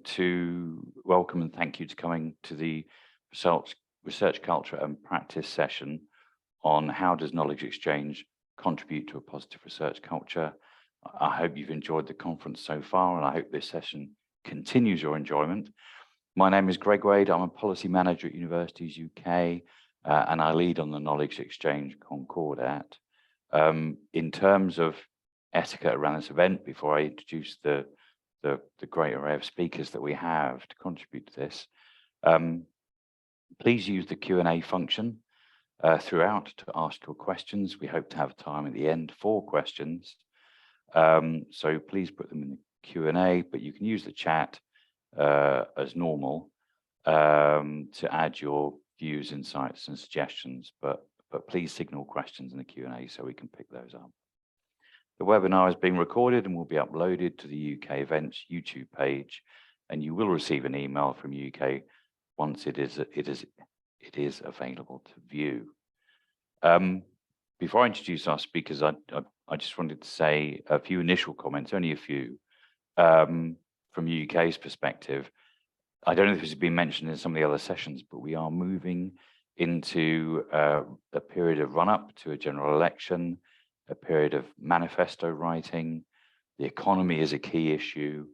to welcome and thank you to coming to the research culture and practice session on how does knowledge exchange contribute to a positive research culture. I hope you've enjoyed the conference so far, and I hope this session continues your enjoyment. My name is Greg Wade. I'm a policy manager at Universities UK, and I lead on the Knowledge Exchange Concordat. In terms of etiquette around this event, before I introduce the great array of speakers that we have to contribute to this, please use the Q&A function throughout to ask your questions. We hope to have time at the end for questions. So please put them in the Q&A, but you can use the chat as normal to add your views, insights and suggestions, but please signal questions in the Q&A so we can pick those up. The webinar is being recorded and will be uploaded to the UK Events YouTube page, and you will receive an email from UK once it is available to view. Before I introduce our speakers, I just wanted to say a few initial comments, only a few, from UK's perspective. I don't know if this has been mentioned in some of the other sessions, but we are moving into a period of run-up to a general election, a period of manifesto writing. The economy is a key issue.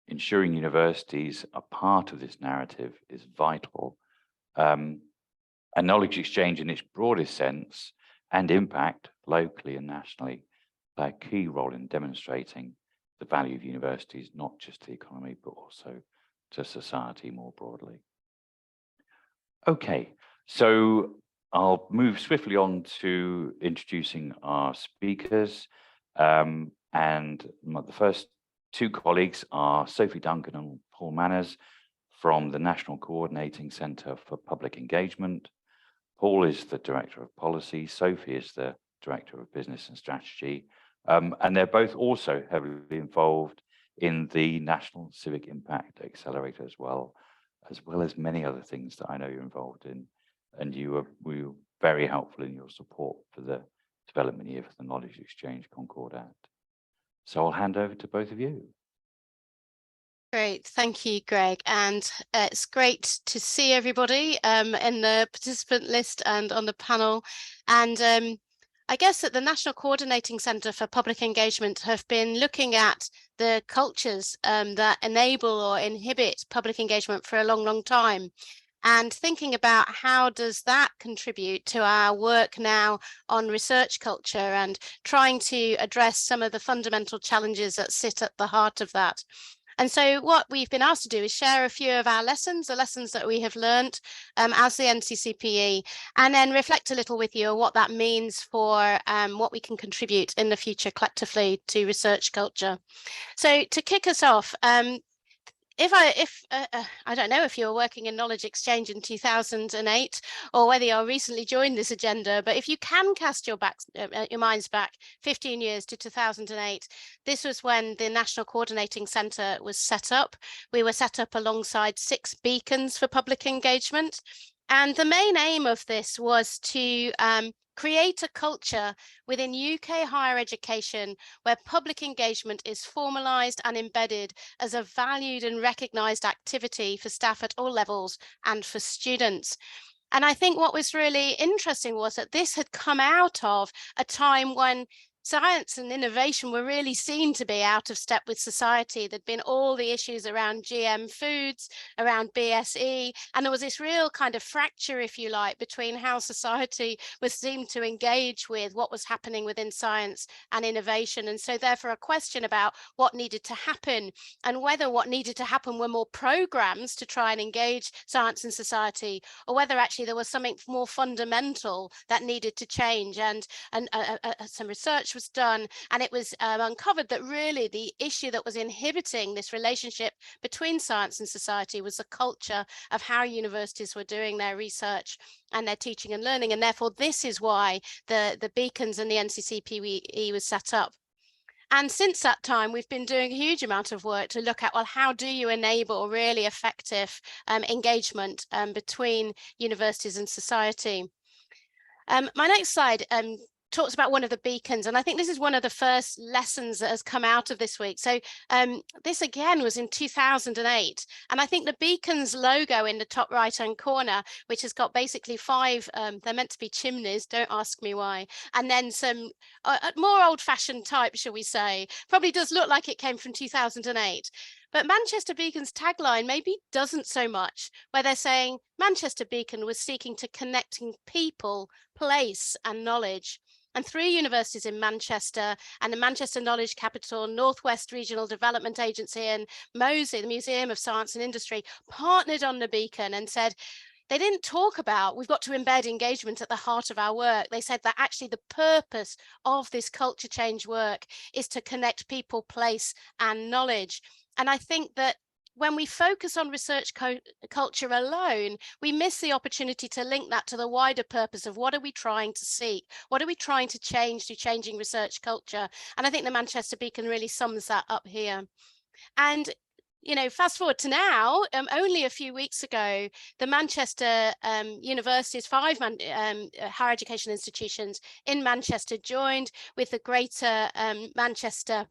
Ensuring universities are part of this narrative is vital. And knowledge exchange in its broadest sense and impact locally and nationally play a key role in demonstrating the value of universities, not just to the economy, but also to society more broadly. Okay, so I'll move swiftly on to introducing our speakers. And the first two colleagues are Sophie Duncan and Paul Manners from the National Coordinating Centre for Public Engagement. Paul is the Director of Policy, Sophie is the Director of Business and Strategy, and they're both also heavily involved in the National Civic Impact Accelerator as well as many other things that I know you're involved in, and we were very helpful in your support for the development year for the Knowledge Exchange Concordat. So I'll hand over to both of you. Great, thank you, Greg. And it's great to see everybody in the participant list and on the panel. And I guess that the National Coordinating Centre for Public Engagement have been looking at the cultures that enable or inhibit public engagement for a long, long time. And thinking about how does that contribute to our work now on research culture and trying to address some of the fundamental challenges that sit at the heart of that. And so what we've been asked to do is share a few of our lessons, the lessons that we have learnt as the NCCPE, and then reflect a little with you on what that means for what we can contribute in the future collectively to research culture. So to kick us off, I don't know if you were working in knowledge exchange in 2008 or whether you recently joined this agenda, but if you can cast your minds back 15 years to 2008, this was when the National Coordinating Centre was set up. We were set up alongside 6 beacons for public engagement. And the main aim of this was to create a culture within UK higher education where public engagement is formalised and embedded as a valued and recognised activity for staff at all levels and for students. And I think what was really interesting was that this had come out of a time when science and innovation were really seen to be out of step with society. There'd been all the issues around GM foods, around BSE, and there was this real kind of fracture, if you like, between how society was seen to engage with what was happening within science and innovation. And so therefore a question about what needed to happen and whether what needed to happen were more programs to try and engage science and society, or whether actually there was something more fundamental that needed to change. And some research was done, and it was uncovered that really the issue that was inhibiting this relationship between science and society was the culture of how universities were doing their research and their teaching and learning. And therefore this is why the beacons and the NCCPE was set up. And since that time, we've been doing a huge amount of work to look at, well, how do you enable really effective engagement between universities and society? My next slide talks about one of the beacons, and I think this is one of the first lessons that has come out of this week. So this again was in 2008, and I think the beacon's logo in the top right hand corner, which has got basically 5, they're meant to be chimneys, don't ask me why, and then some more old-fashioned type, shall we say, probably does look like it came from 2008. But Manchester Beacon's tagline maybe doesn't so much, where they're saying Manchester Beacon was seeking to connecting people, place and knowledge. And 3 universities in Manchester and the Manchester Knowledge Capital, Northwest Regional Development Agency and MOSI, the Museum of Science and Industry, partnered on the beacon and said, they didn't talk about we've got to embed engagement at the heart of our work. They said that actually the purpose of this culture change work is to connect people, place and knowledge. And I think that when we focus on research culture alone, we miss the opportunity to link that to the wider purpose of what are we trying to seek? What are we trying to change through changing research culture? And I think the Manchester Beacon really sums that up here. And you know, fast forward to now, only a few weeks ago, the Manchester University's 5 higher education institutions in Manchester joined with the Greater Manchester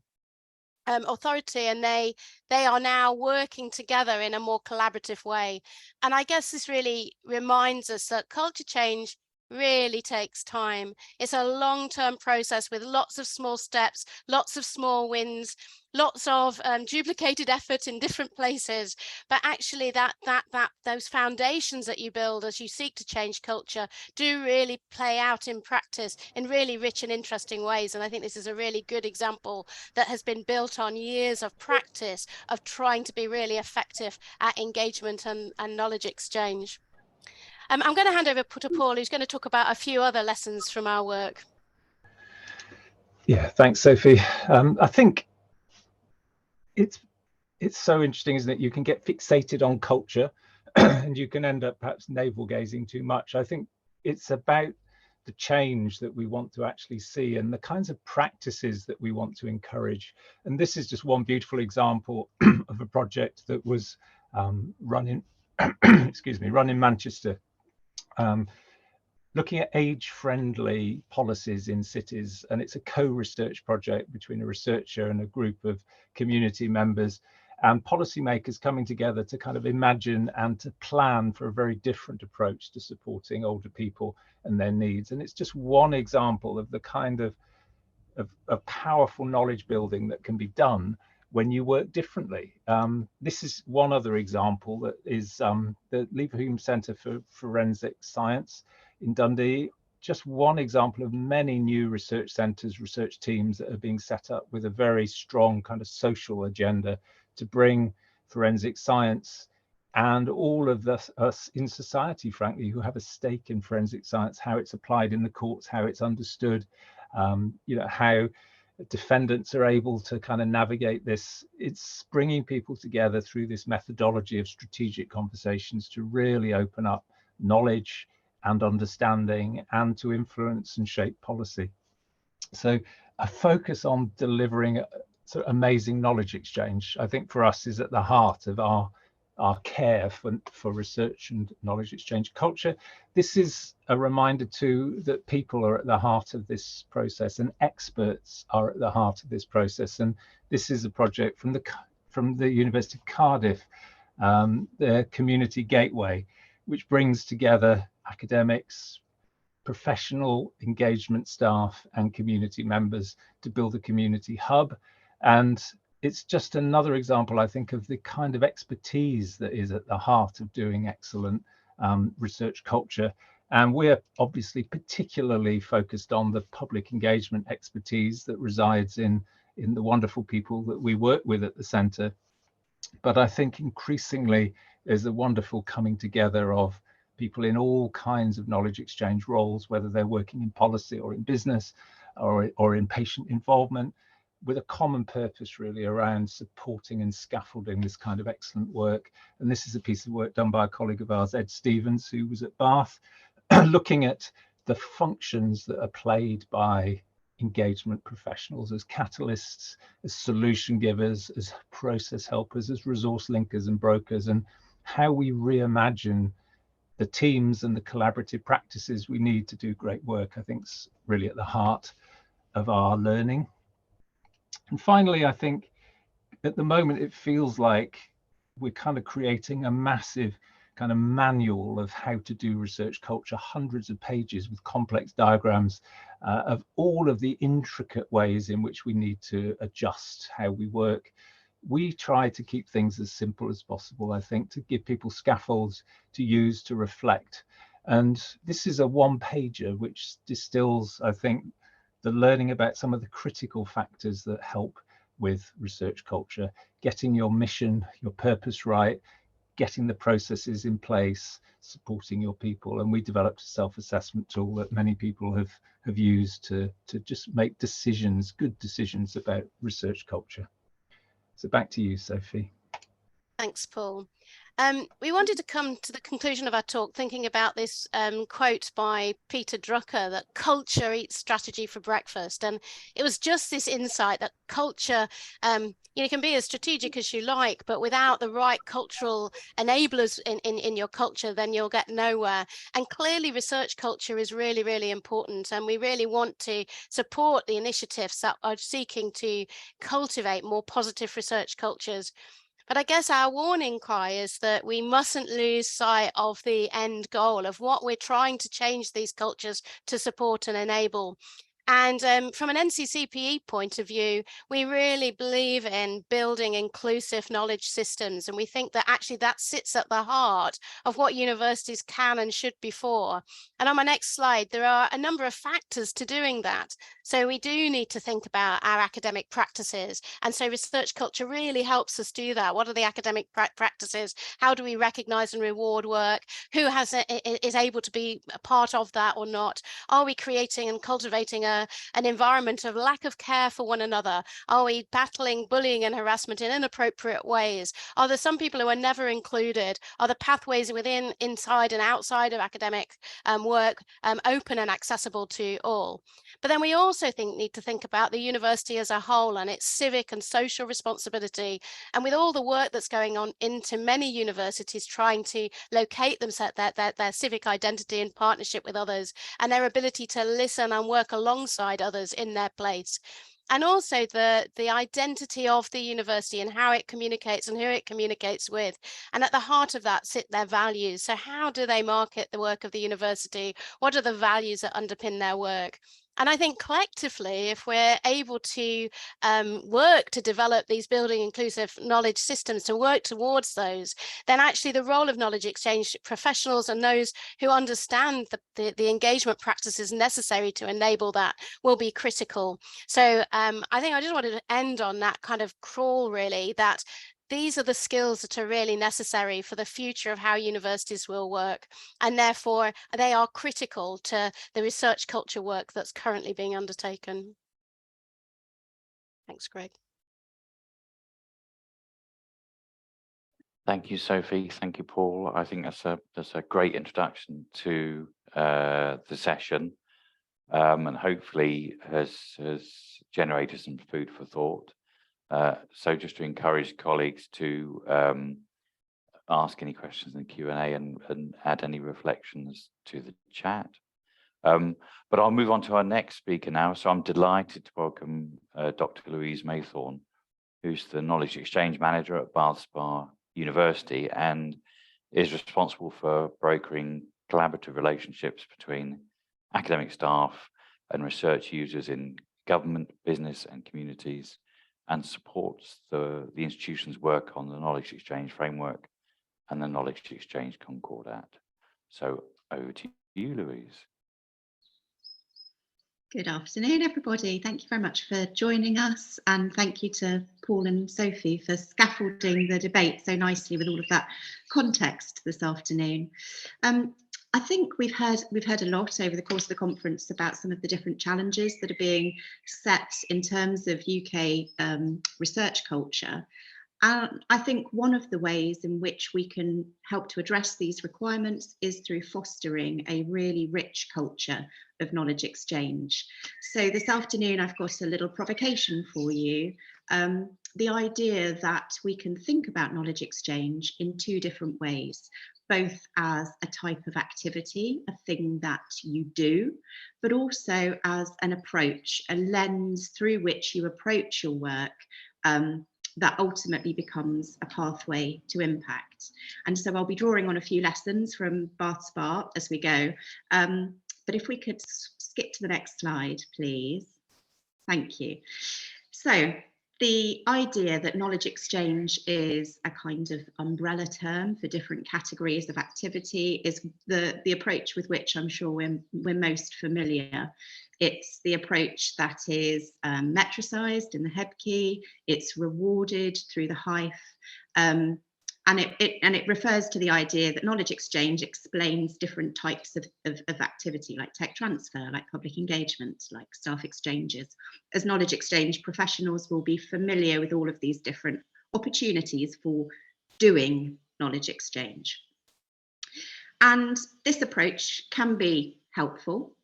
Authority, and they are now working together in a more collaborative way. And I guess this really reminds us that culture change really takes time. It's a long-term process with lots of small steps, lots of small wins, lots of duplicated effort in different places. But actually those foundations that you build as you seek to change culture do really play out in practice in really rich and interesting ways. And I think this is a really good example that has been built on years of practice of trying to be really effective at engagement and knowledge exchange. I'm going to hand over to Paul, who's going to talk about a few other lessons from our work. Yeah, thanks, Sophie. I think it's so interesting, isn't it? You can get fixated on culture and you can end up perhaps navel gazing too much. I think it's about the change that we want to actually see and the kinds of practices that we want to encourage. And this is just one beautiful example of a project that was run in run in Manchester, looking at age-friendly policies in cities. And it's a co-research project between a researcher and a group of community members and policymakers coming together to kind of imagine and to plan for a very different approach to supporting older people and their needs. And it's just one example of the kind of powerful knowledge building that can be done when you work differently. This is one other example that is the Leverhulme Centre for Forensic Science in Dundee. Just one example of many new research centres, research teams that are being set up with a very strong kind of social agenda to bring forensic science and all of us in society, frankly, who have a stake in forensic science, how it's applied in the courts, how it's understood, you know, how defendants are able to kind of navigate this. It's bringing people together through this methodology of strategic conversations to really open up knowledge and understanding and to influence and shape policy. So a focus on delivering sort of amazing knowledge exchange, I think for us is at the heart of our care for research and knowledge exchange culture. This is a reminder too that people are at the heart of this process and experts are at the heart of this process. And this is a project from the University of Cardiff, the Community Gateway, which brings together academics, professional engagement staff and community members to build a community hub. And it's just another example, I think, of the kind of expertise that is at the heart of doing excellent research culture. And we're obviously particularly focused on the public engagement expertise that resides in the wonderful people that we work with at the centre. But I think increasingly there's a wonderful coming together of people in all kinds of knowledge exchange roles, whether they're working in policy or in business or in patient involvement, with a common purpose really around supporting and scaffolding this kind of excellent work. And this is a piece of work done by a colleague of ours, Ed Stevens, who was at Bath, looking at the functions that are played by engagement professionals as catalysts, as solution givers, as process helpers, as resource linkers and brokers, and how we reimagine the teams and the collaborative practices we need to do great work, I think, is really at the heart of our learning. And finally, I think at the moment it feels like we're kind of creating a massive kind of manual of how to do research culture, hundreds of pages with complex diagrams of all of the intricate ways in which we need to adjust how we work. We try to keep things as simple as possible, I think, to give people scaffolds to use to reflect. And this is a one-pager which distills, I think, the learning about some of the critical factors that help with research culture, getting your mission, your purpose right, getting the processes in place, supporting your people. And we developed a self-assessment tool that many people have used to just make decisions, good decisions about research culture. So back to you, Sophie. Thanks, Paul. We wanted to come to the conclusion of our talk thinking about this quote by Peter Drucker that culture eats strategy for breakfast. And it was just this insight that culture can be as strategic as you like, but without the right cultural enablers in your culture, then you'll get nowhere. And clearly research culture is really, really important. And we really want to support the initiatives that are seeking to cultivate more positive research cultures. But I guess our warning cry is that we mustn't lose sight of the end goal of what we're trying to change these cultures to support and enable. And from an NCCPE point of view, we really believe in building inclusive knowledge systems. And we think that actually that sits at the heart of what universities can and should be for. And on my next slide, there are a number of factors to doing that. So we do need to think about our academic practices. And so research culture really helps us do that. What are the academic practices? How do we recognize and reward work? Who is able to be a part of that or not? Are we creating and cultivating an environment of lack of care for one another? Are we battling bullying and harassment in inappropriate ways? Are there some people who are never included? Are the pathways within, inside and outside of academic work open and accessible to all? But then we also need to think about the university as a whole and its civic and social responsibility. And with all the work that's going on into many universities trying to locate their civic identity in partnership with others, and their ability to listen and work alongside others in their place. And also the identity of the university and how it communicates and who it communicates with. And at the heart of that sit their values. So how do they market the work of the university? What are the values that underpin their work? And I think collectively, if we're able to work to develop these building inclusive knowledge systems, to work towards those, then actually the role of knowledge exchange professionals and those who understand the engagement practices necessary to enable that will be critical. So I think I just wanted to end on that kind of crawl, really, that these are the skills that are really necessary for the future of how universities will work. And therefore, they are critical to the research culture work that's currently being undertaken. Thanks, Greg. Thank you, Sophie. Thank you, Paul. I think that's a great introduction to the session, and hopefully has generated some food for thought. So just to encourage colleagues to ask any questions in the Q&A and add any reflections to the chat. But I'll move on to our next speaker now. So I'm delighted to welcome Dr. Louise Maythorne, who's the Knowledge Exchange Manager at Bath Spa University and is responsible for brokering collaborative relationships between academic staff and research users in government, business and communities, and supports the institution's work on the Knowledge Exchange Framework and the Knowledge Exchange Concordat. So over to you, Louise. Good afternoon, everybody. Thank you very much for joining us, and thank you to Paul and Sophie for scaffolding the debate so nicely with all of that context this afternoon. I think we've heard a lot over the course of the conference about some of the different challenges that are being set in terms of UK research culture. And I think one of the ways in which we can help to address these requirements is through fostering a really rich culture of knowledge exchange. So this afternoon, I've got a little provocation for you. the idea that we can think about knowledge exchange in two different ways, both as a type of activity, a thing that you do, but also as an approach, a lens through which you approach your work, that ultimately becomes a pathway to impact. And so I'll be drawing on a few lessons from Bath Spa as we go. But if we could skip to the next slide, please. Thank you. So the idea that knowledge exchange is a kind of umbrella term for different categories of activity is the approach with which I'm sure we're most familiar. It's the approach that is metricized in the head key, it's rewarded through the hyph, and it refers to the idea that knowledge exchange explains different types of activity, like tech transfer, like public engagement, like staff exchanges. As knowledge exchange professionals will be familiar with all of these different opportunities for doing knowledge exchange. And this approach can be helpful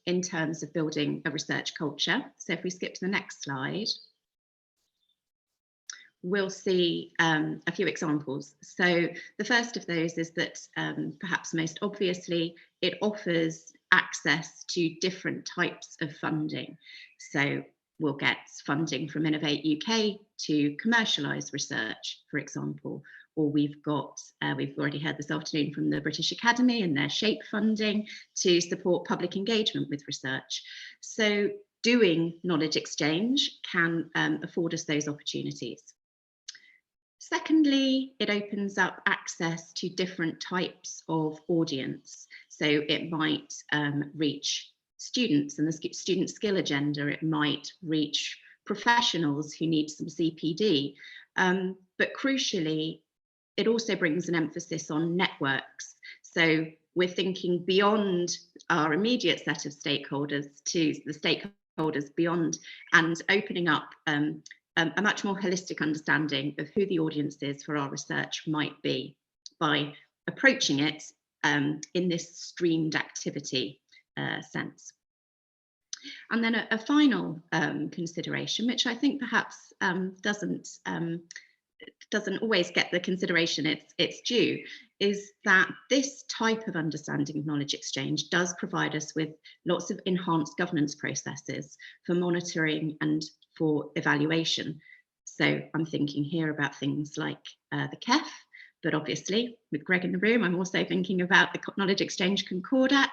in terms of building a research culture. So if we skip to the next slide, we'll see a few examples. So the first of those is that perhaps most obviously, it offers access to different types of funding. So we'll get funding from Innovate UK to commercialise research, for example, or we've already heard this afternoon from the British Academy and their SHAPE funding to support public engagement with research. So doing knowledge exchange can afford us those opportunities. Secondly, it opens up access to different types of audience. So it might reach students and the student skill agenda. It might reach professionals who need some CPD. But crucially, it also brings an emphasis on networks. So we're thinking beyond our immediate set of stakeholders to the stakeholders beyond, and opening up a much more holistic understanding of who the audience is for our research might be by approaching it in this streamed activity sense. And then a final consideration, which I think perhaps doesn't always get the consideration it's due, is that this type of understanding of knowledge exchange does provide us with lots of enhanced governance processes for monitoring and for evaluation. So I'm thinking here about things like the KEF, but obviously with Greg in the room, I'm also thinking about the Knowledge Exchange Concordat.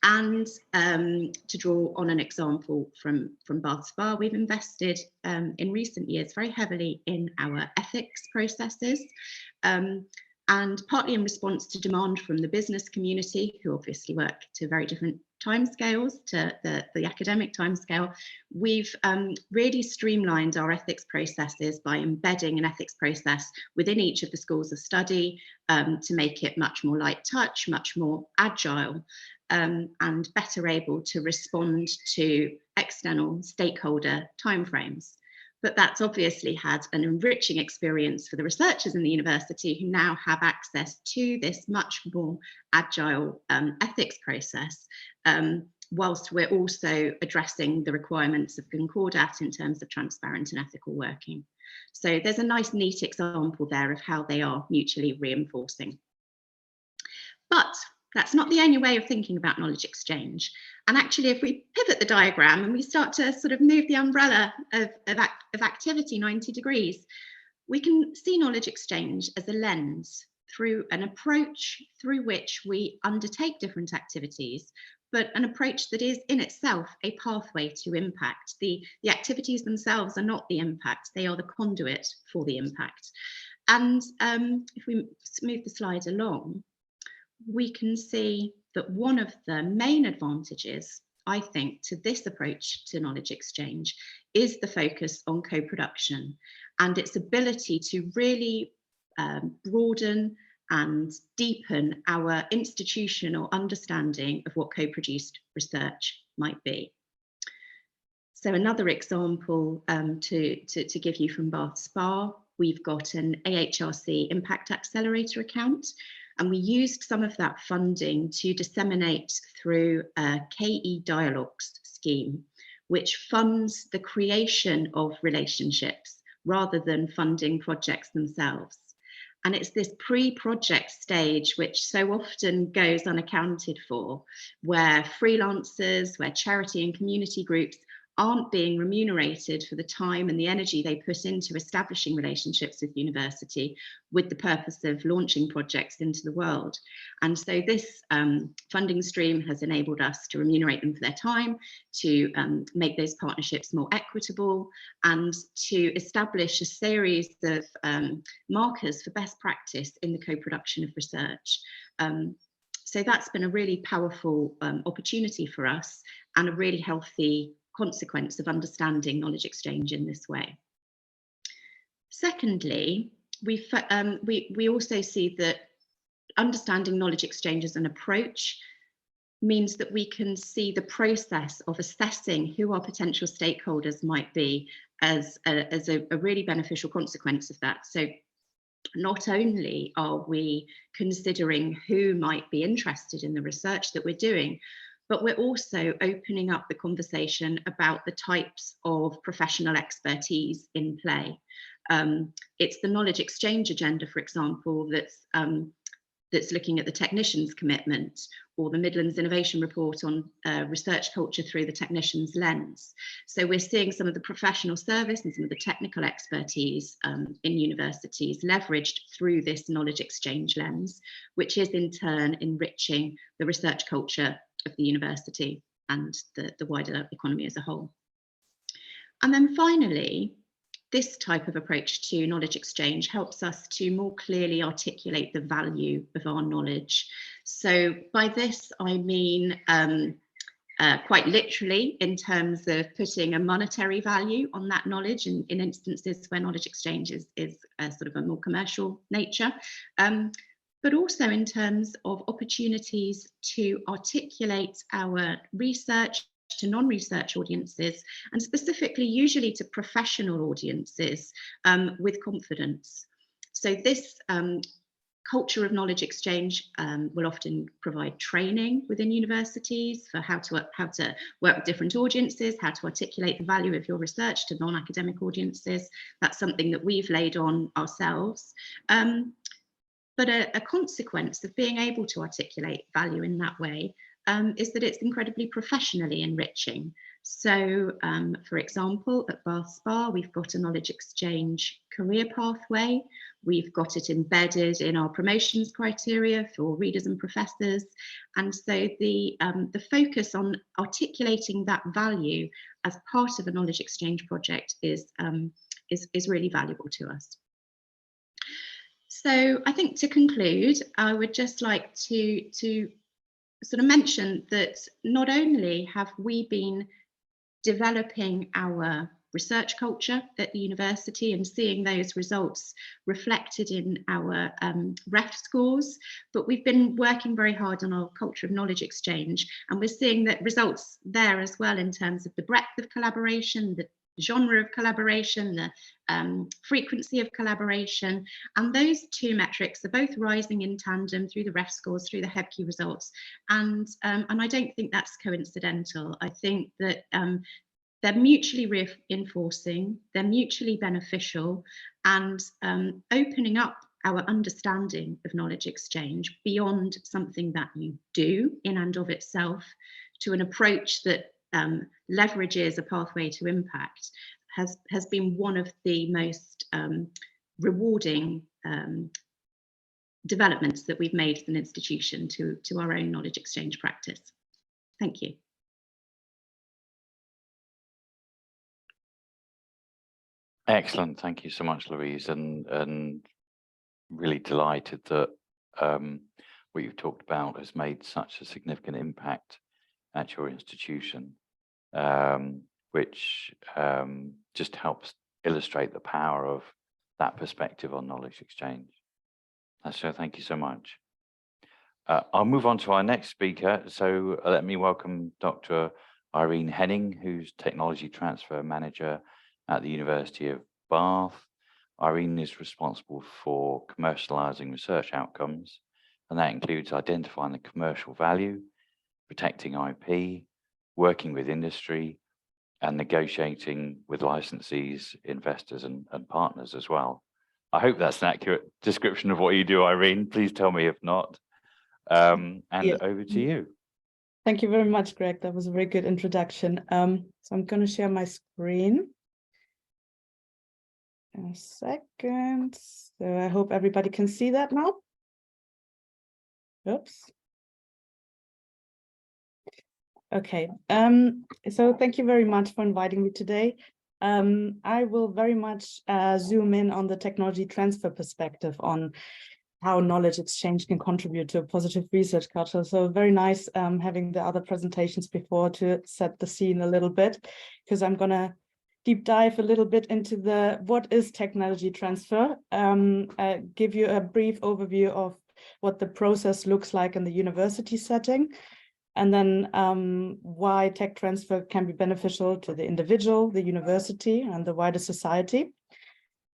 And to draw on an example from Bath Spa, we've invested in recent years very heavily in our ethics processes, and partly in response to demand from the business community, who obviously work to very different timescales to the academic timescale. We've really streamlined our ethics processes by embedding an ethics process within each of the schools of study to make it much more light touch, much more agile, and better able to respond to external stakeholder timeframes. But that's obviously had an enriching experience for the researchers in the university, who now have access to this much more agile ethics process, whilst we're also addressing the requirements of Concordat in terms of transparent and ethical working. So there's a nice, neat example there of how they are mutually reinforcing. But that's not the only way of thinking about knowledge exchange. And actually, if we pivot the diagram and we start to sort of move the umbrella of activity 90 degrees, we can see knowledge exchange as a lens through an approach through which we undertake different activities, but an approach that is in itself a pathway to impact. The activities themselves are not the impact, they are the conduit for the impact. And if we move the slide along, we can see that one of the main advantages, I think, to this approach to knowledge exchange is the focus on co-production and its ability to really broaden and deepen our institutional understanding of what co-produced research might be. So another example to give you from Bath Spa, we've got an AHRC Impact Accelerator account, and we used some of that funding to disseminate through a KE Dialogues scheme, which funds the creation of relationships rather than funding projects themselves. And it's this pre-project stage which so often goes unaccounted for, where freelancers, where charity and community groups aren't being remunerated for the time and the energy they put into establishing relationships with university with the purpose of launching projects into the world. And so this funding stream has enabled us to remunerate them for their time, to make those partnerships more equitable, and to establish a series of markers for best practice in the co-production of research. So that's been a really powerful opportunity for us, and a really healthy consequence of understanding knowledge exchange in this way. Secondly, we also see that understanding knowledge exchange as an approach means that we can see the process of assessing who our potential stakeholders might be as a really beneficial consequence of that. So not only are we considering who might be interested in the research that we're doing, but we're also opening up the conversation about the types of professional expertise in play. It's the knowledge exchange agenda, for example, that's looking at the technician's commitment, or the Midlands Innovation Report on research culture through the technician's lens. So we're seeing some of the professional service and some of the technical expertise in universities leveraged through this knowledge exchange lens, which is in turn enriching the research culture of the university and the wider economy as a whole. And then finally, this type of approach to knowledge exchange helps us to more clearly articulate the value of our knowledge. So by this, I mean quite literally in terms of putting a monetary value on that knowledge in instances where knowledge exchange is sort of a more commercial nature. But also in terms of opportunities to articulate our research to non-research audiences, and specifically usually to professional audiences with confidence. So this culture of knowledge exchange will often provide training within universities for how to work with different audiences, how to articulate the value of your research to non-academic audiences. That's something that we've laid on ourselves. But a consequence of being able to articulate value in that way is that it's incredibly professionally enriching. So, for example, at Bath Spa, we've got a knowledge exchange career pathway. We've got it embedded in our promotions criteria for readers and professors. And so the focus on articulating that value as part of a knowledge exchange project is really valuable to us. So I think to conclude, I would just like to sort of mention that not only have we been developing our research culture at the university and seeing those results reflected in our REF scores, but we've been working very hard on our culture of knowledge exchange, and we're seeing that results there as well in terms of the breadth of collaboration, the genre of collaboration, the frequency of collaboration, and those two metrics are both rising in tandem through the REF scores, through the HEBQ results, and I don't think that's coincidental. I think that they're mutually reinforcing, they're mutually beneficial, and opening up our understanding of knowledge exchange beyond something that you do in and of itself to an approach that leverages a pathway to impact has been one of the most rewarding developments that we've made as an institution to our own knowledge exchange practice. Thank you. Excellent. Thank you so much, Louise, and really delighted that what you've talked about has made such a significant impact at your institution, which just helps illustrate the power of that perspective on knowledge exchange. So thank you so much. I'll move on to our next speaker. So let me welcome Dr. Irene Henning, who's Technology Transfer Manager at the University of Bath. Irene is responsible for commercializing research outcomes, and that includes identifying the commercial value, protecting IP, working with industry, and negotiating with licensees, investors and partners as well. I hope that's an accurate description of what you do, Irene. Please tell me if not. And Yes. over to you. Thank you very much, Greg. That was a very good introduction. So I'm going to share my screen. A second. So I hope everybody can see that now. Oops. Okay. So thank you very much for inviting me today. I will very much zoom in on the technology transfer perspective on how knowledge exchange can contribute to a positive research culture. So very nice having the other presentations before to set the scene a little bit, because I'm going to deep dive a little bit into what is technology transfer, give you a brief overview of what the process looks like in the university setting, and then why tech transfer can be beneficial to the individual, the university, and the wider society.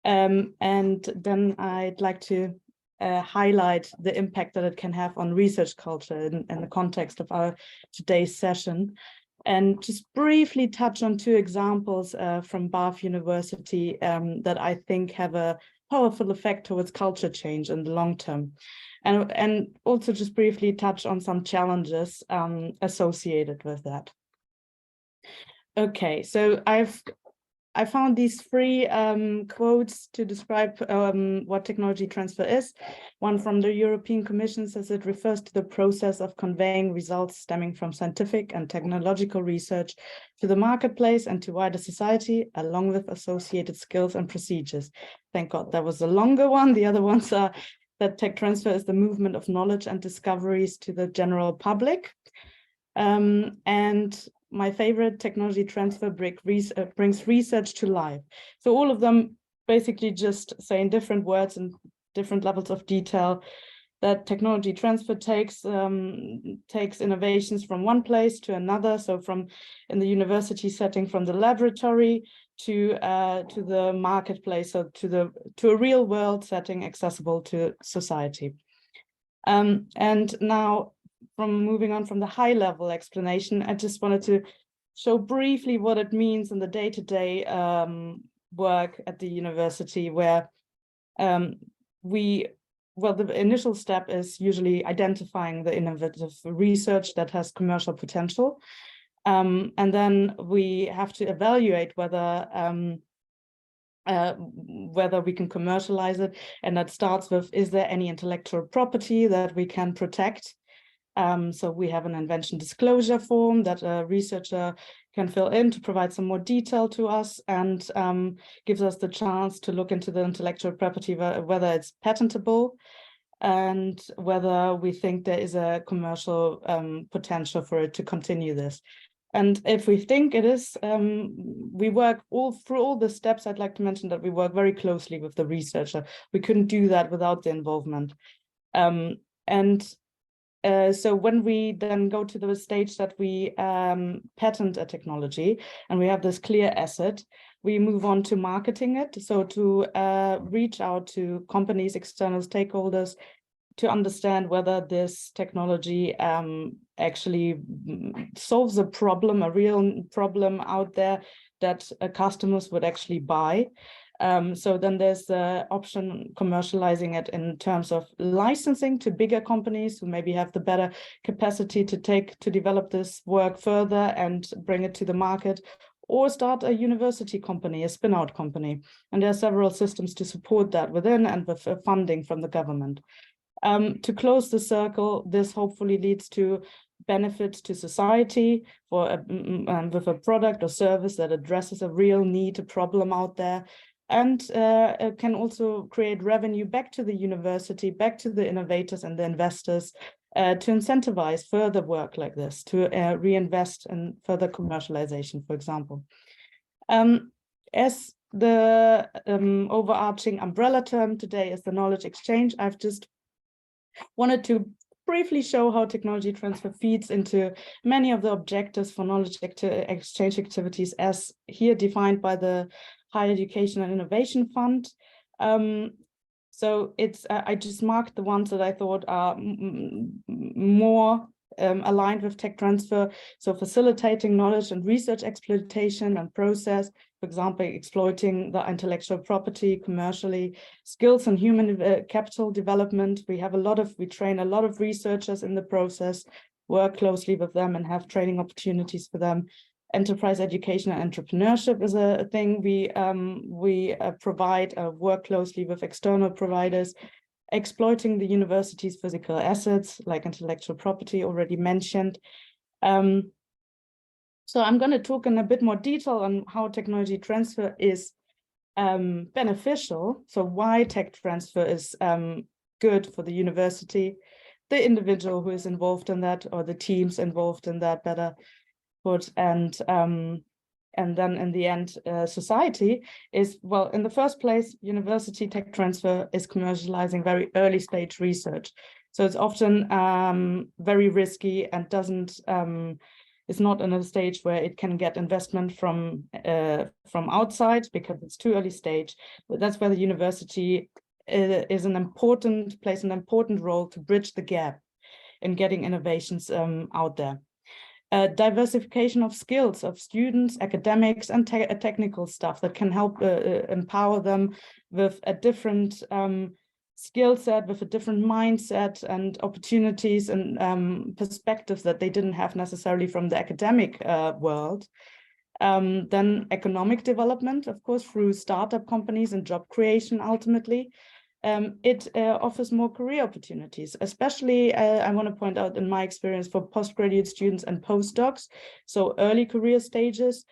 And then I'd like to highlight the impact that it can have on research culture in the context of our today's session, and just briefly touch on two examples from Bath University that I think have a powerful effect towards culture change in the long term. And also just briefly touch on some challenges associated with that. Okay, so I found these three quotes to describe what technology transfer is. One from the European Commission says it refers to the process of conveying results stemming from scientific and technological research to the marketplace and to wider society, along with associated skills and procedures. Thank God that was a longer one. The other ones are that tech transfer is the movement of knowledge and discoveries to the general public. And my favorite, technology transfer brings research to life. So all of them basically just say in different words and different levels of detail that technology transfer takes innovations from one place to another. So from in the university setting, from the laboratory to the marketplace, so to a real world setting accessible to society. And now, from moving on from the high level explanation, I just wanted to show briefly what it means in the day-to-day work at the university, where the initial step is usually identifying the innovative research that has commercial potential. And then we have to evaluate whether we can commercialize it. And that starts with, is there any intellectual property that we can protect? So we have an invention disclosure form that a researcher can fill in to provide some more detail to us, and gives us the chance to look into the intellectual property, whether it's patentable and whether we think there is a commercial potential for it to continue this. And if we think it is, we work through all the steps. I'd like to mention that we work very closely with the researcher. We couldn't do that without the involvement. So when we then go to the stage that we patent a technology and we have this clear asset, we move on to marketing it. So to reach out to companies, external stakeholders, to understand whether this technology actually solves a problem, a real problem out there that customers would actually buy. So then there's the option commercializing it in terms of licensing to bigger companies who maybe have the better capacity to develop this work further and bring it to the market, or start a university company, a spin-out company. And there are several systems to support that within and with funding from the government. To close the circle, this hopefully leads to benefits to society with a product or service that addresses a real need, a problem out there, and can also create revenue back to the university, back to the innovators and the investors, to incentivize further work like this, to reinvest in further commercialization, for example. As the overarching umbrella term today is the knowledge exchange, I've just wanted to briefly show how technology transfer feeds into many of the objectives for knowledge exchange activities as here defined by the Higher Education and Innovation Fund. So it's I just marked the ones that I thought are more aligned with tech transfer, so facilitating knowledge and research exploitation and process, for example, exploiting the intellectual property commercially, skills and human capital development. We train a lot of researchers in the process, work closely with them and have training opportunities for them. Enterprise education and entrepreneurship is a thing we provide, work closely with external providers, exploiting the university's physical assets like intellectual property already mentioned. So I'm going to talk in a bit more detail on how technology transfer is beneficial. So why tech transfer is good for the university, the individual who is involved in that, or the teams involved in that, better put, and then in the end, society is, well, in the first place, university tech transfer is commercializing very early stage research. So it's often very risky and is not in a stage where it can get investment from outside because it's too early stage. But that's where the university plays an important role to bridge the gap in getting innovations out there. Diversification of skills of students, academics, and technical staff that can help empower them with a different skill set, with a different mindset and opportunities and perspectives that they didn't have necessarily from the academic world. Then economic development, of course, through startup companies and job creation ultimately. It offers more career opportunities, especially I want to point out in my experience for postgraduate students and postdocs, so early career stages,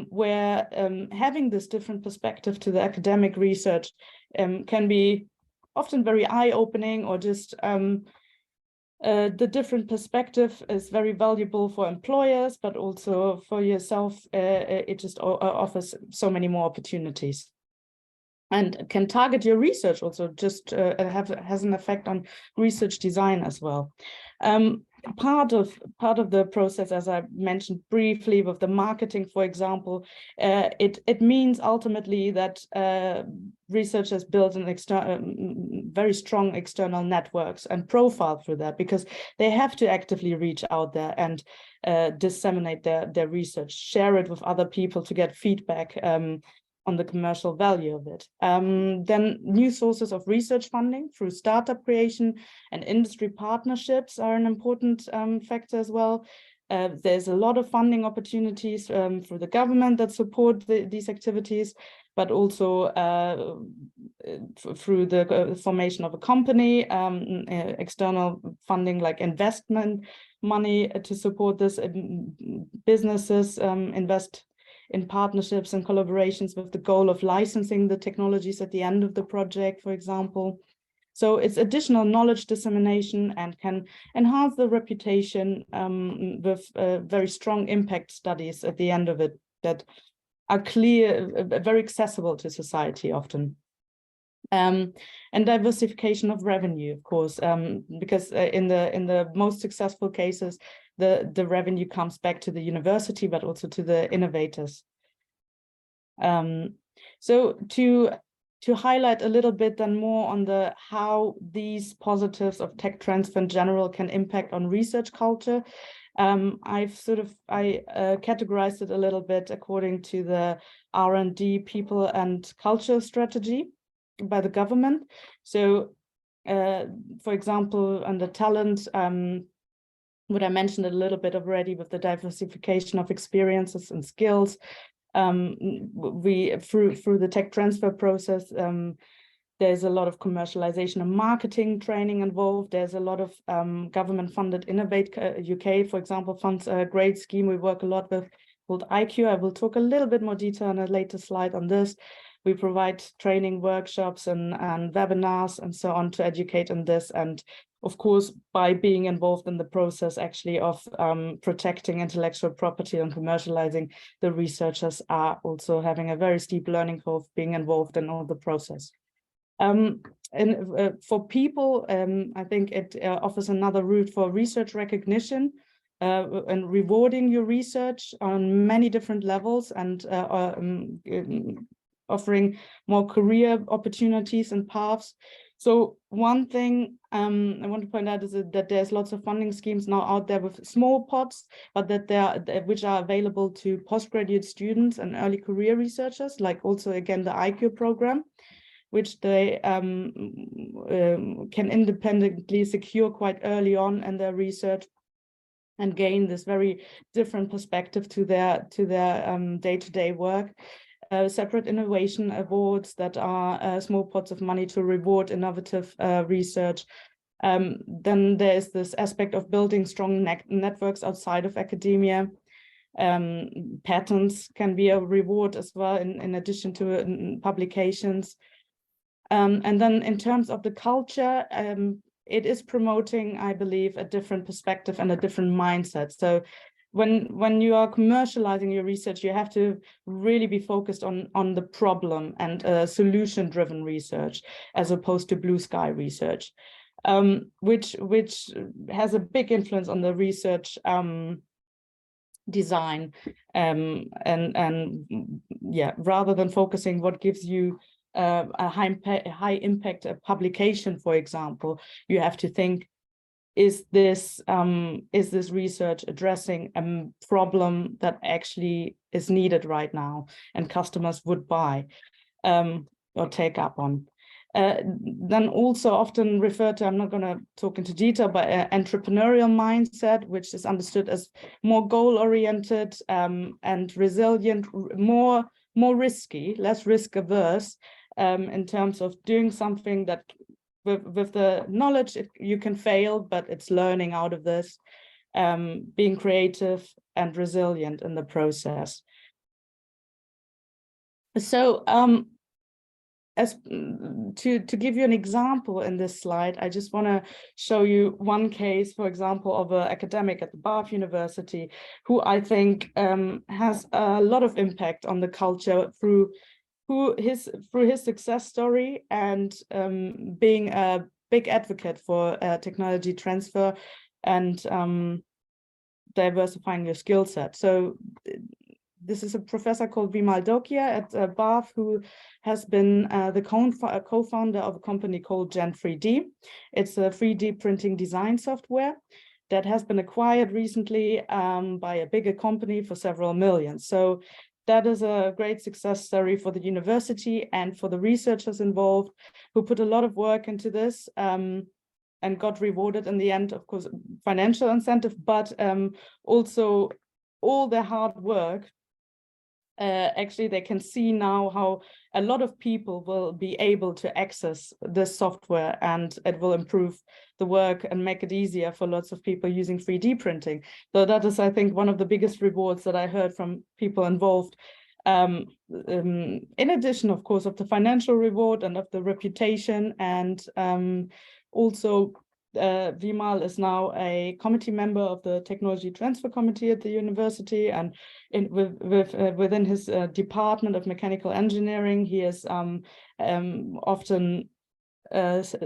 where having this different perspective to the academic research can be often very eye-opening, or just the different perspective is very valuable for employers, but also for yourself. It just offers so many more opportunities. And can target your research also, just has an effect on research design as well. Part of the process, as I mentioned briefly with the marketing, for example, it means ultimately that researchers build very strong external networks and profile through that, because they have to actively reach out there and disseminate their research, share it with other people to get feedback on the commercial value of it. Then new sources of research funding through startup creation and industry partnerships are an important factor as well. There's a lot of funding opportunities through the government that support these activities, but also through the formation of a company, external funding like investment money to support this. Businesses invest in partnerships and collaborations with the goal of licensing the technologies at the end of the project, for example. So it's additional knowledge dissemination and can enhance the reputation with very strong impact studies at the end of it that are clear, very accessible to society often. And diversification of revenue, of course, because in the most successful cases, the revenue comes back to the university, but also to the innovators. So to highlight a little bit then more on how these positives of tech transfer in general can impact on research culture, I categorized it a little bit according to the R&D people and culture strategy by the government. So, for example, under talent, what I mentioned a little bit already with the diversification of experiences and skills, we through the tech transfer process, there's a lot of commercialization and marketing training involved. There's a lot of government-funded Innovate UK, for example, funds a great scheme we work a lot with called IQ. I will talk a little bit more detail on a later slide on this. We provide training workshops and webinars and so on to educate on this. And of course, by being involved in the process actually of protecting intellectual property and commercializing, the researchers are also having a very steep learning curve being involved in all the process. And for people, I think it offers another route for research recognition and rewarding your research on many different levels, and offering more career opportunities and paths. So one thing I want to point out is that there's lots of funding schemes now out there with small pots, but that which are available to postgraduate students and early career researchers, like also again the IQ program, which they can independently secure quite early on in their research and gain this very different perspective to their day-to-day work. Separate innovation awards that are small pots of money to reward innovative research. Then there's this aspect of building strong networks outside of academia. Patents can be a reward as well, in addition to publications. And then in terms of the culture, it is promoting, I believe, a different perspective and a different mindset. So when you are commercializing your research, you have to really be focused on the problem and solution-driven research, as opposed to blue sky research, which has a big influence on the research design. And yeah, rather than focusing what gives you a high impact publication, for example, you have to think, is this research addressing a problem that actually is needed right now and customers would buy or take up on? Then also often referred to, I'm not going to talk into detail, but entrepreneurial mindset, which is understood as more goal-oriented and resilient, more risky, less risk averse, in terms of doing something that with the knowledge you can fail, but it's learning out of this, being creative and resilient in the process. So to give you an example in this slide, I just want to show you one case, for example, of an academic at the Bath University who I think has a lot of impact on the culture through his success story and being a big advocate for technology transfer and diversifying your skill set. So this is a professor called Vimal Dokia at Bath, who has been the co-founder of a company called Gen3D. It's a 3D printing design software that has been acquired recently by a bigger company for several million. So that is a great success story for the university and for the researchers involved, who put a lot of work into this and got rewarded in the end, of course, financial incentive, but also all their hard work. Actually, they can see now how a lot of people will be able to access this software, and it will improve the work and make it easier for lots of people using 3D printing. So that is, I think, one of the biggest rewards that I heard from people involved. In addition, of course, of the financial reward and of the reputation, and also Vimal is now a committee member of the Technology Transfer Committee at the university, and within his department of mechanical engineering, he is often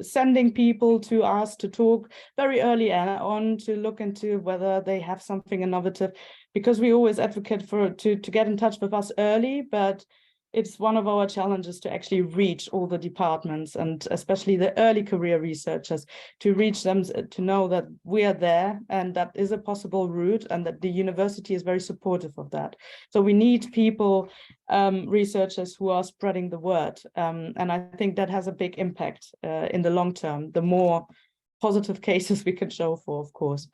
sending people to us to talk very early on to look into whether they have something innovative, because we always advocate to get in touch with us early, but it's one of our challenges to actually reach all the departments, and especially the early career researchers, to reach them, to know that we are there and that is a possible route, and that the university is very supportive of that. So we need people, researchers who are spreading the word. And I think that has a big impact in the long term, the more positive cases we can show for, of course.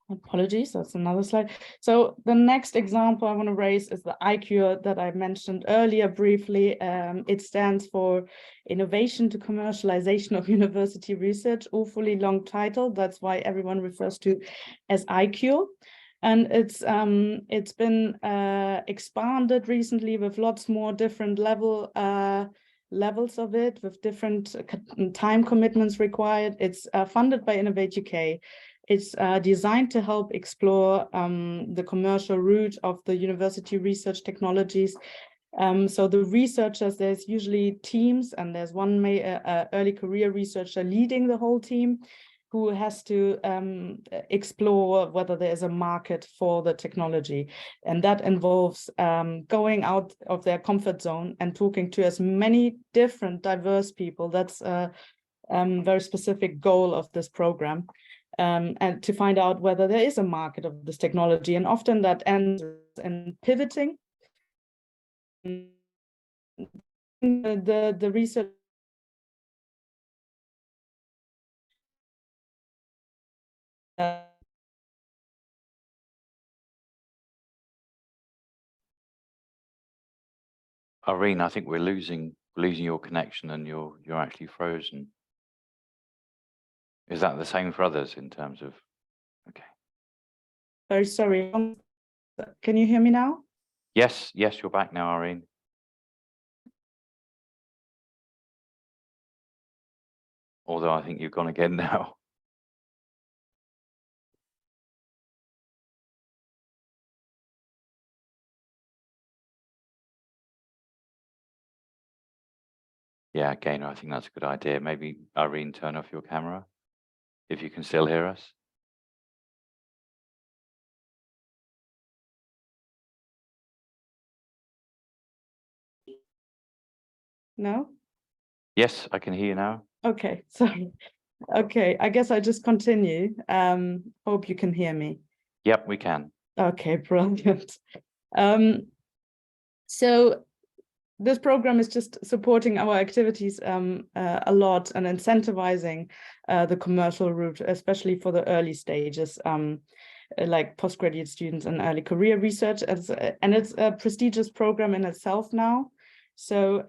Apologies, that's another slide. So the next example I want to raise is the IQ that I mentioned earlier briefly. It stands for Innovation to Commercialization of University Research, awfully long title. That's why everyone refers to as IQ. And it's been expanded recently with lots more different levels of it, with different time commitments required. It's funded by Innovate UK. It's designed to help explore the commercial route of the university research technologies. So the researchers, there's usually teams, and there's one early career researcher leading the whole team, who has to explore whether there is a market for the technology. And that involves going out of their comfort zone and talking to as many different diverse people. That's a very specific goal of this program. And to find out whether there is a market of this technology. And often that ends in pivoting. The research Irene, I think we're losing your connection, and you're actually frozen. Is that the same for others in terms of? Okay. Very sorry. Can you hear me now? Yes, you're back now, Irene. Although I think you've gone again now. Yeah, again, I think that's a good idea. Maybe, Irene, turn off your camera if you can still hear us. No? Yes, I can hear you now. Okay, sorry. Okay, I guess I just continue. Hope you can hear me. Yep, we can. Okay, brilliant. So this program is just supporting our activities a lot and incentivizing the commercial route, especially for the early stages, like postgraduate students and early career research. And it's a prestigious program in itself now. So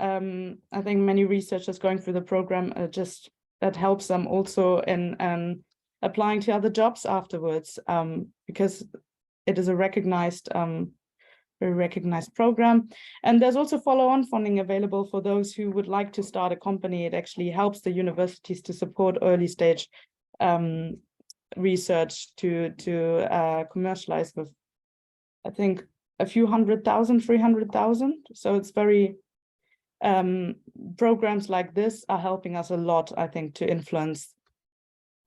I think many researchers going through the program just that helps them also in applying to other jobs afterwards, because it is a recognized very recognized program. And there's also follow-on funding available for those who would like to start a company. It actually helps the universities to support early stage research to commercialize with, I think, a few 100,000, 300,000. So it's very, programs like this are helping us a lot, I think, to influence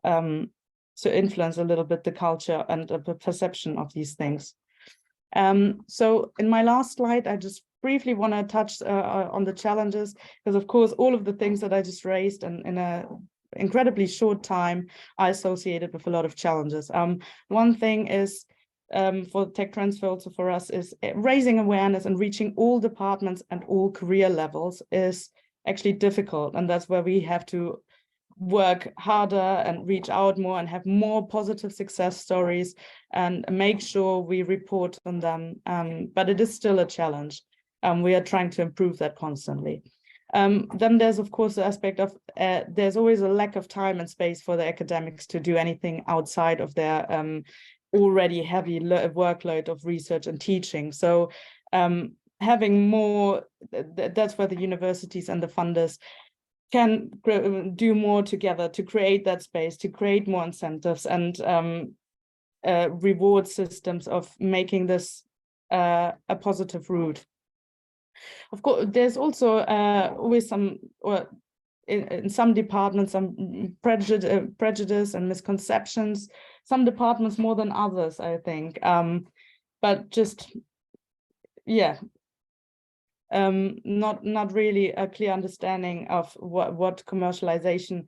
a little bit the culture and the perception of these things. So in my last slide, I just briefly want to touch on the challenges, because of course, all of the things that I just raised and in a incredibly short time are associated with a lot of challenges. One thing is for tech transfer, also for us, is raising awareness and reaching all departments and all career levels is actually difficult. And that's where we have to work harder and reach out more and have more positive success stories and make sure we report on them. But it is still a challenge. We are trying to improve that constantly. Then there's, of course, the aspect of there's always a lack of time and space for the academics to do anything outside of their already heavy workload of research and teaching. So having more, that's where the universities and the funders can do more together to create that space, to create more incentives and reward systems of making this a positive route. Of course, there's also always some, or in some departments, some prejudice and misconceptions, some departments more than others, I think. But just, yeah, not really a clear understanding of what commercialization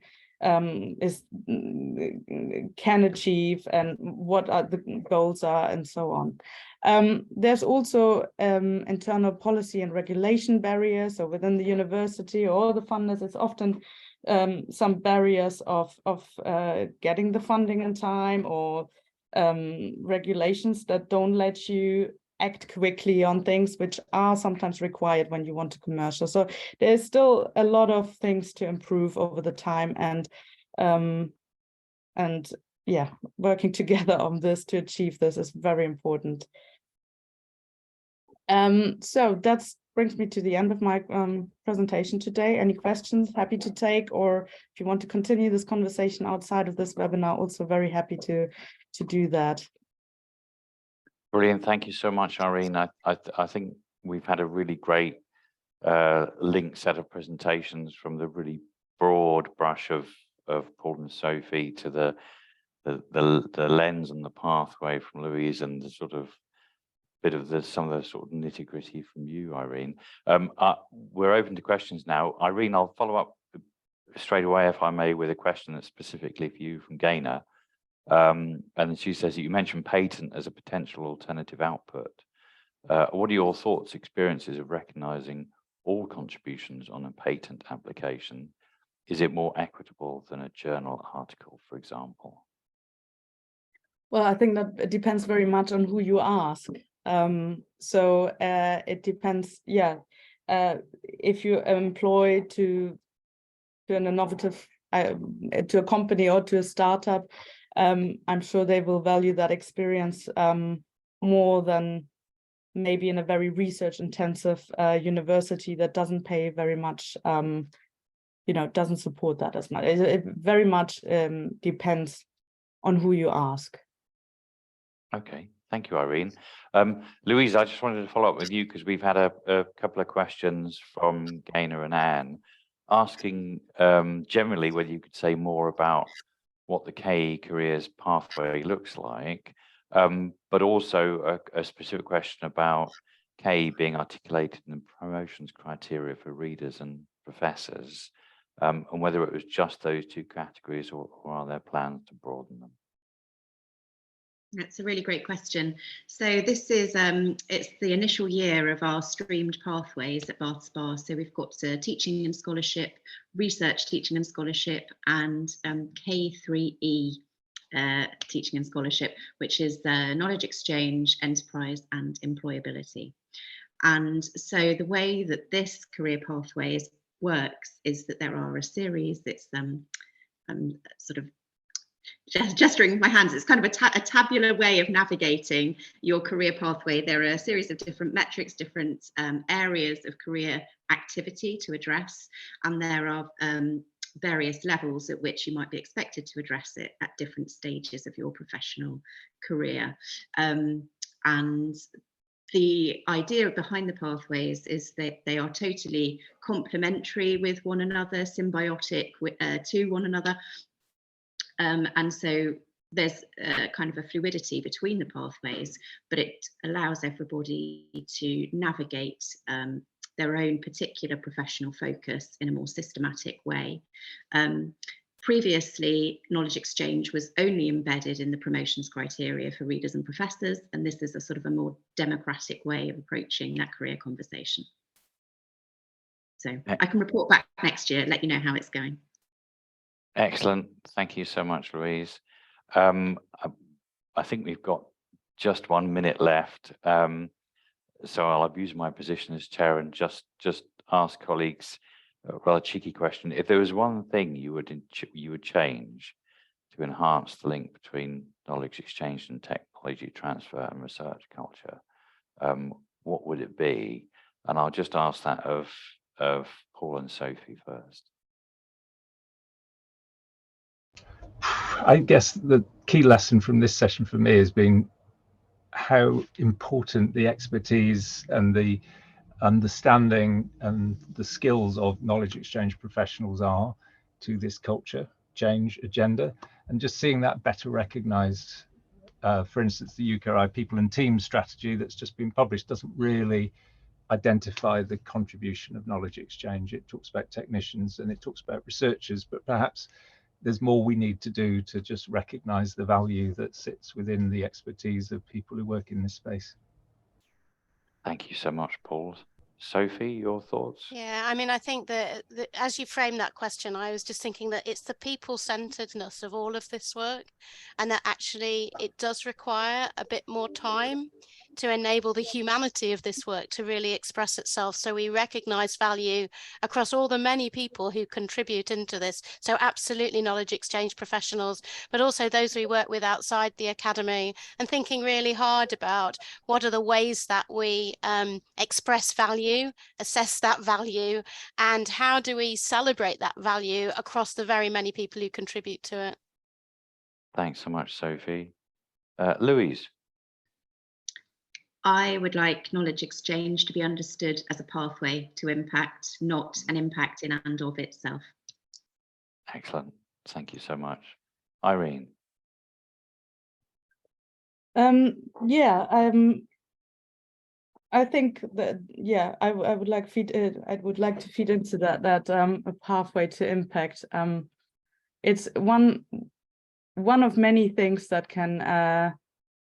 can achieve and what are the goals are and so on. There's also internal policy and regulation barriers. So within the university or the funders, it's often some barriers of getting the funding in time, or regulations that don't let you act quickly on things which are sometimes required when you want to commercial. So there's still a lot of things to improve over the time, and yeah, working together on this to achieve this is very important. So that brings me to the end of my presentation today. Any questions? Happy to take, or if you want to continue this conversation outside of this webinar, also very happy to do that. Brilliant. Thank you so much, Irene. I think we've had a really great linked set of presentations from the really broad brush of Paul and Sophie to the lens and the pathway from Louise, and the sort of bit of some of the sort of nitty gritty from you, Irene. We're open to questions now. Irene, I'll follow up straight away, if I may, with a question that's specifically for you from Gaynor. And she says that you mentioned patent as a potential alternative output. What are your thoughts, experiences of recognizing all contributions on a patent application? Is it more equitable than a journal article, for example? Well, I think that it depends very much on who you ask. It depends, if you employ to an innovative, to a company or to a startup, I'm sure they will value that experience more than maybe in a very research intensive university that doesn't pay very much, doesn't support that as much. It very much depends on who you ask. Okay, thank you, Irene. Louise, I just wanted to follow up with you because we've had a couple of questions from Gaynor and Anne asking generally whether you could say more about what the KE careers pathway looks like, but also a specific question about KE being articulated in the promotions criteria for readers and professors, and whether it was just those two categories or are there plans to broaden them? That's a really great question. So this is it's the initial year of our streamed pathways at Bath Spa. So we've got teaching and scholarship, research, teaching and scholarship, and K3E teaching and scholarship, which is knowledge exchange, enterprise, and employability. And so the way that this career pathways works is that there are a series. It's sort of gesturing with my hands. It's kind of a tabular way of navigating your career pathway. There are a series of different metrics, different areas of career activity to address, and there are various levels at which you might be expected to address it at different stages of your professional career. And the idea behind the pathways is that they are totally complementary with one another, symbiotic to one another. And so there's kind of a fluidity between the pathways, but it allows everybody to navigate their own particular professional focus in a more systematic way. Previously, knowledge exchange was only embedded in the promotions criteria for readers and professors, and this is a sort of a more democratic way of approaching that career conversation. So I can report back next year, let you know how it's going. Excellent. Thank you so much, Louise. I think we've got just 1 minute left. So I'll abuse my position as chair and just ask colleagues a rather cheeky question. If there was one thing you would change to enhance the link between knowledge exchange and technology transfer and research culture, what would it be? And I'll just ask that of Paul and Sophie first. I guess the key lesson from this session for me has been how important the expertise and the understanding and the skills of knowledge exchange professionals are to this culture change agenda, and just seeing that better recognized. For instance, the UKI People and Teams strategy that's just been published doesn't really identify the contribution of knowledge exchange. It talks about technicians and it talks about researchers, but perhaps there's more we need to do to just recognize the value that sits within the expertise of people who work in this space. Thank you so much, Paul. Sophie, your thoughts? Yeah, I mean, I think that as you frame that question, I was just thinking that it's the people-centeredness of all of this work, and that actually it does require a bit more time to enable the humanity of this work to really express itself. So we recognize value across all the many people who contribute into this. So absolutely knowledge exchange professionals, but also those we work with outside the academy, and thinking really hard about what are the ways that we express value, assess that value, and how do we celebrate that value across the very many people who contribute to it. Thanks so much, Sophie. Louise? I would like knowledge exchange to be understood as a pathway to impact, not an impact in and of itself. Excellent. Thank you so much. Irene. Yeah, I think that, yeah, I would like to feed into that a pathway to impact. It's one of many things that can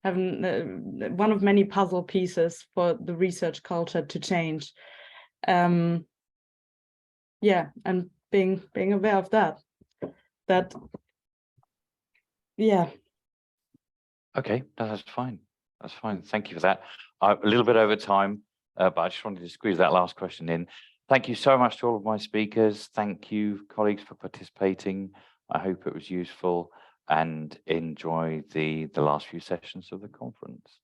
have one of many puzzle pieces for the research culture to change. Yeah, and being aware of that, yeah. Okay, no, that's fine. That's fine. Thank you for that. A little bit over time, but I just wanted to squeeze that last question in. Thank you so much to all of my speakers. Thank you, colleagues, for participating. I hope it was useful, and enjoy the last few sessions of the conference.